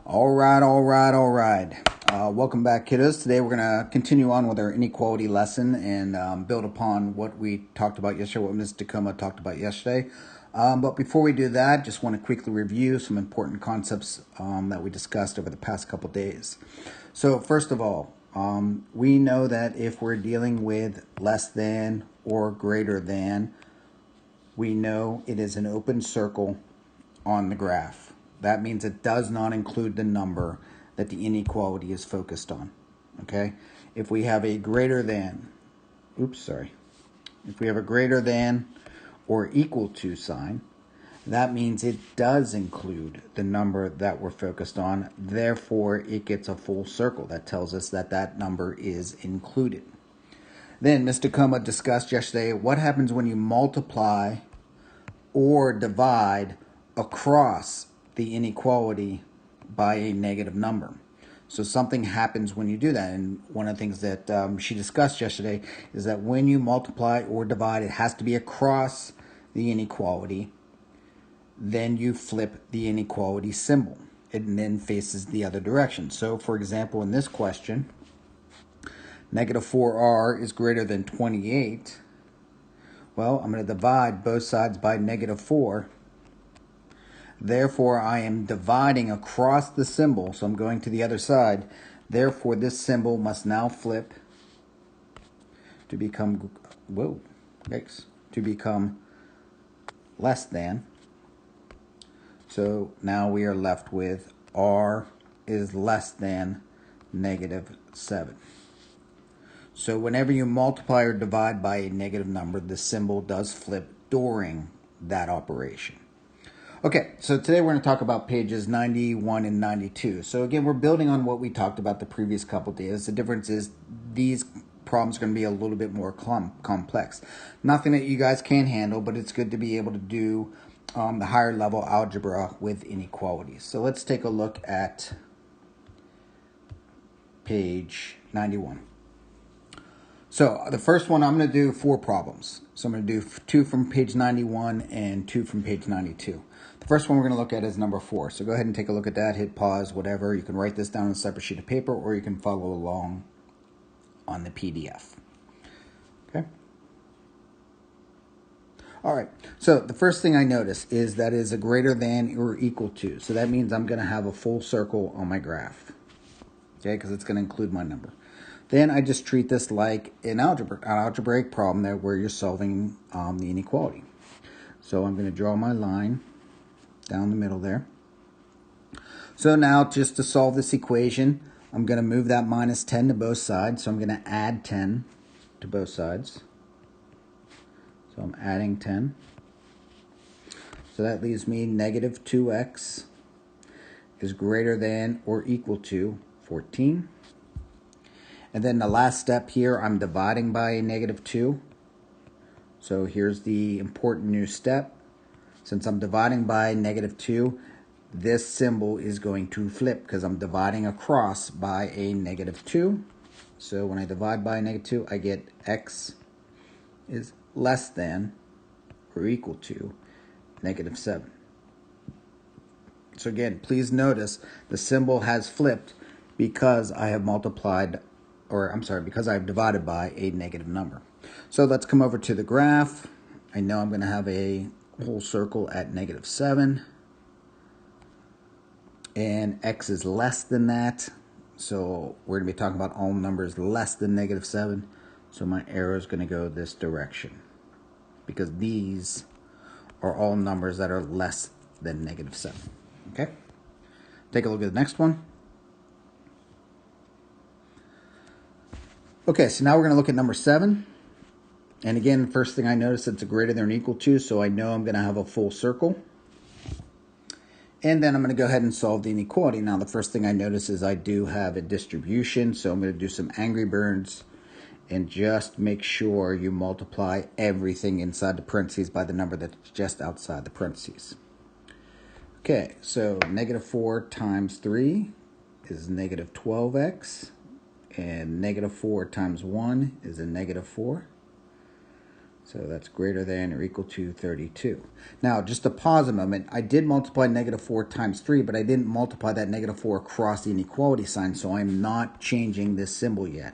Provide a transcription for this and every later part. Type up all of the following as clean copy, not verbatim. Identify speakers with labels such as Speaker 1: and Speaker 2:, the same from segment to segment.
Speaker 1: All right. Welcome back, kiddos. Today we're going to continue on with our inequality lesson and build upon what we talked about yesterday, what Ms. Tacoma talked about yesterday. But before we do that, just want to quickly review some important concepts that we discussed over the past couple days. So first of all, we know that if we're dealing with less than or greater than, we know it is an open circle on the graph. That means it does not include the number that the inequality is focused on. Okay? If we have a greater than, if we have a greater than or equal to sign, that means it does include the number that we're focused on. Therefore, it gets a full circle. That tells us that that number is included. Then Ms. Tacoma discussed yesterday what happens when you multiply or divide across the inequality by a negative number. So something happens when you do that. And one of the things that she discussed yesterday is that when you multiply or divide, it has to be across the inequality. Then you flip the inequality symbol. It then faces the other direction. So for example, in this question, negative 4r is greater than 28. Well, I'm going to divide both sides by negative 4. Therefore, I am dividing across the symbol, so I'm going to the other side. Therefore, this symbol must now flip to become, to become less than. So now we are left with r is less than negative 7. So whenever you multiply or divide by a negative number, the symbol does flip during that operation. Okay, so today we're going to talk about pages 91 and 92. So again, we're building on what we talked about the previous couple days. The difference is these problems are going to be a little bit more complex. Nothing that you guys can't handle, but it's good to be able to do the higher level algebra with inequalities. So let's take a look at page 91. So the first one, I'm going to do 4 problems. So I'm going to do 2 from page 91 and 2 from page 92. The first one we're going to look at is number 4. So go ahead and take a look at that, hit pause, whatever. You can write this down on a separate sheet of paper or you can follow along on the PDF. Okay. All right. So the first thing I notice is that is a greater than or equal to. So that means I'm going to have a full circle on my graph. Okay, because it's going to include my number. Then I just treat this like an algebraic problem that where you're solving the inequality. So I'm going to draw my line down the middle there. So now just to solve this equation, I'm going to move that minus 10 to both sides. So I'm going to add 10 to both sides. So I'm adding 10. So that leaves me negative 2x is greater than or equal to 14. And then the last step here, I'm dividing by a negative 2. So here's the important new step. Since I'm dividing by negative 2, this symbol is going to flip because I'm dividing across by a negative 2. So when I divide by a negative 2, I get x is less than or equal to negative 7. So again, please notice the symbol has flipped because I have because I've divided by a negative number. So let's come over to the graph. I know I'm going to have a whole circle at negative 7. And x is less than that. So we're going to be talking about all numbers less than negative 7. So my arrow is going to go this direction. Because these are all numbers that are less than negative 7. Okay? Take a look at the next one. Okay, so now we're going to look at number 7. And again, first thing I notice, it's a greater than or equal to, so I know I'm going to have a full circle. And then I'm going to go ahead and solve the inequality. Now, the first thing I notice is I do have a distribution, so I'm going to do some Angry Birds and just make sure you multiply everything inside the parentheses by the number that's just outside the parentheses. Okay, so negative 4 times 3 is negative 12x. And negative 4 times 1 is a negative 4. So that's greater than or equal to 32. Now, just to pause a moment, I did multiply negative 4 times 3, but I didn't multiply that negative 4 across the inequality sign, so I'm not changing this symbol yet.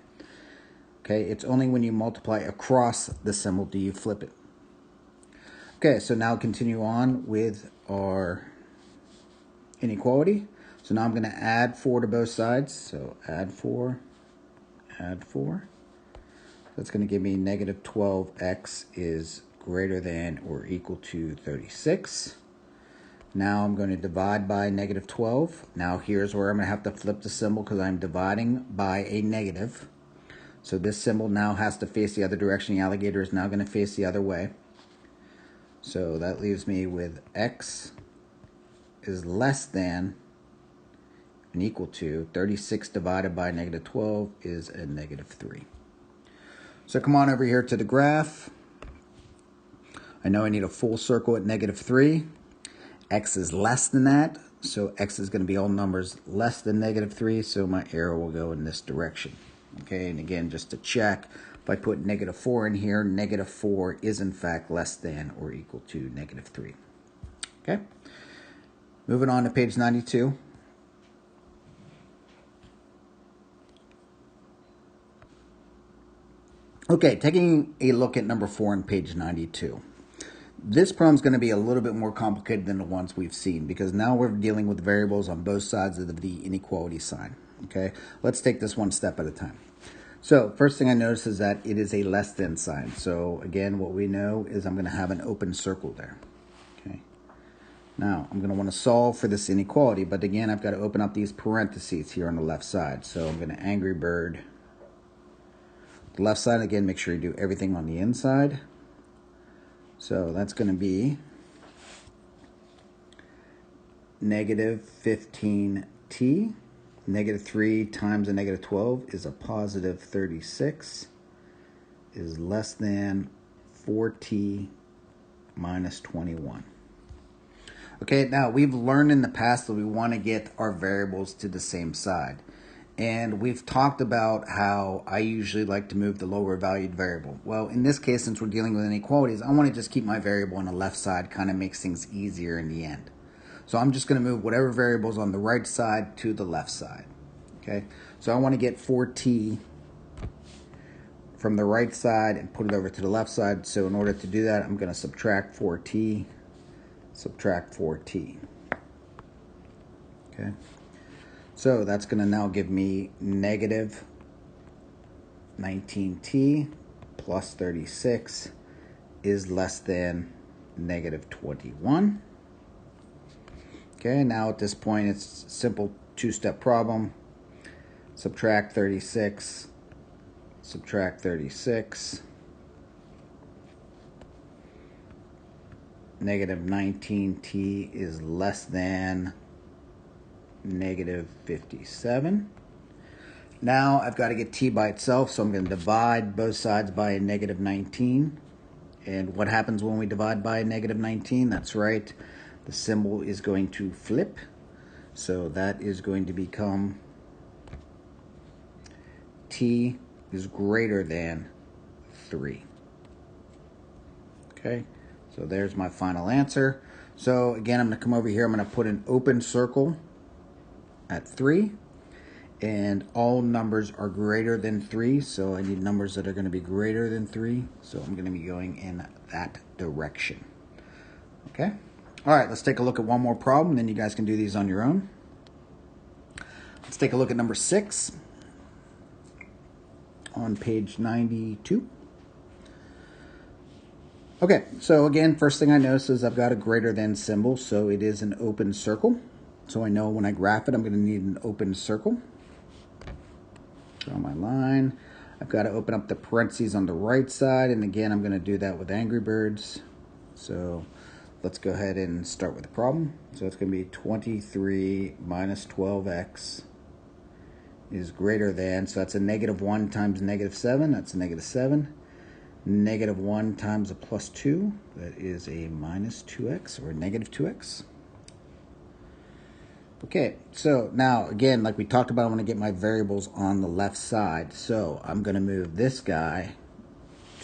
Speaker 1: Okay, it's only when you multiply across the symbol do you flip it. Okay, so now continue on with our inequality. So now I'm going to add 4 to both sides. So add 4, add 4. That's going to give me negative 12x is greater than or equal to 36. Now I'm going to divide by negative 12. Now here's where I'm going to have to flip the symbol because I'm dividing by a negative. So this symbol now has to face the other direction. The alligator is now going to face the other way. So that leaves me with x is less than and equal to 36 divided by negative 12 is a negative 3. So come on over here to the graph. I know I need a full circle at negative 3. X is less than that, so x is going to be all numbers less than negative 3, so my arrow will go in this direction. Okay, and again, just to check, if I put negative 4 in here, negative 4 is in fact less than or equal to negative 3. Okay, moving on to page 92. Okay, taking a look at number 4 on page 92. This problem is going to be a little bit more complicated than the ones we've seen because now we're dealing with variables on both sides of the inequality sign. Okay, let's take this one step at a time. So first thing I notice is that it is a less than sign. So again, what we know is I'm going to have an open circle there. Okay, now I'm going to want to solve for this inequality, but again, I've got to open up these parentheses here on the left side. So I'm going to Angry Bird the left side. Again, make sure you do everything on the inside. So that's going to be negative 15t. Negative 3 times a negative 12 is a positive 36 is less than 4t minus 21. Okay, now we've learned in the past that we want to get our variables to the same side. And we've talked about how I usually like to move the lower valued variable. Well, in this case, since we're dealing with inequalities, I want to just keep my variable on the left side, kind of makes things easier in the end. So I'm just going to move whatever variables on the right side to the left side. Okay, so I want to get 4t from the right side and put it over to the left side. So in order to do that, I'm going to subtract 4t, subtract 4t. Okay. So that's going to now give me negative 19t plus 36 is less than negative 21. Okay, now at this point it's a simple two-step problem. Subtract 36, subtract 36. Negative 19t is less than negative 57. Now I've got to get t by itself, so I'm going to divide both sides by a negative 19. And what happens when we divide by a negative 19? That's right, the symbol is going to flip. So that is going to become t is greater than 3. Okay, so there's my final answer. So again, I'm going to come over here, I'm going to put an open circle at 3, and all numbers are greater than 3, so I need numbers that are going to be greater than 3, so I'm going to be going in that direction. Okay, all right, let's take a look at one more problem, then you guys can do these on your own. Let's take a look at number 6 on page 92. Okay, so again, first thing I notice is I've got a greater than symbol, so it is an open circle. So I know when I graph it, I'm going to need an open circle. Draw my line. I've got to open up the parentheses on the right side, and again, I'm going to do that with Angry Birds. So let's go ahead and start with the problem. So it's going to be 23 minus 12x is greater than, so that's a negative 1 times negative 7, that's a negative 7. Negative 1 times a plus 2, that is a minus 2x or negative 2x. Okay, so now again, like we talked about, I want to get my variables on the left side. So I'm going to move this guy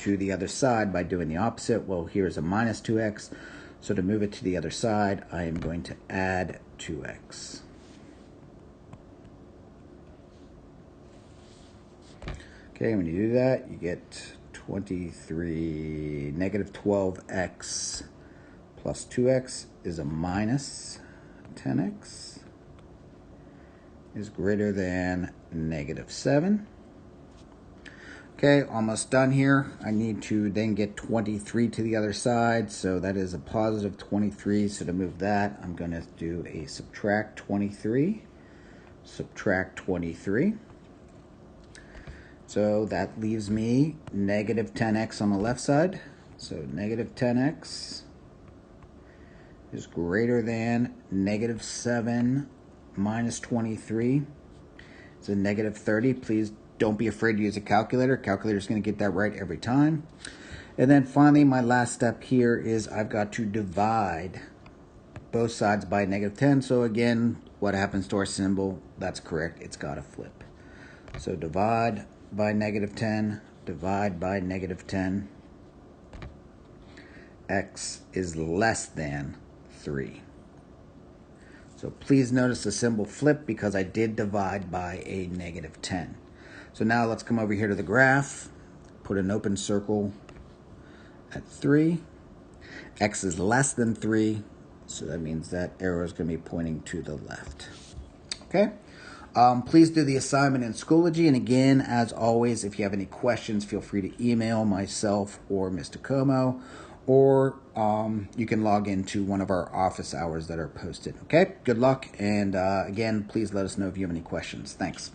Speaker 1: to the other side by doing the opposite. Well, here's a minus 2x. So to move it to the other side, I am going to add 2x. Okay, when you do that, you get 23, negative 12x plus 2x is a minus 10x is greater than negative 7. Okay, almost done here. I need to then get 23 to the other side, so that is a positive 23. So to move that, I'm going to do a subtract 23. Subtract 23. So that leaves me negative 10x on the left side. So negative 10x is greater than negative 7 minus 23. It's a negative 30. Please don't be afraid to use a calculator. Calculator is going to get that right every time. And then finally, my last step here is I've got to divide both sides by negative 10. So again, what happens to our symbol? That's correct. It's got to flip. So divide by negative 10, divide by negative 10. X is less than 3. So please notice the symbol flip because I did divide by a negative 10. So now let's come over here to the graph, put an open circle at 3. X is less than 3, so that means that arrow is going to be pointing to the left. Okay? Please do the assignment in Schoology. And again, as always, if you have any questions, feel free to email myself or Mr. Como, or you can log into one of our office hours that are posted. Okay? Good luck. And again, please let us know if you have any questions. Thanks.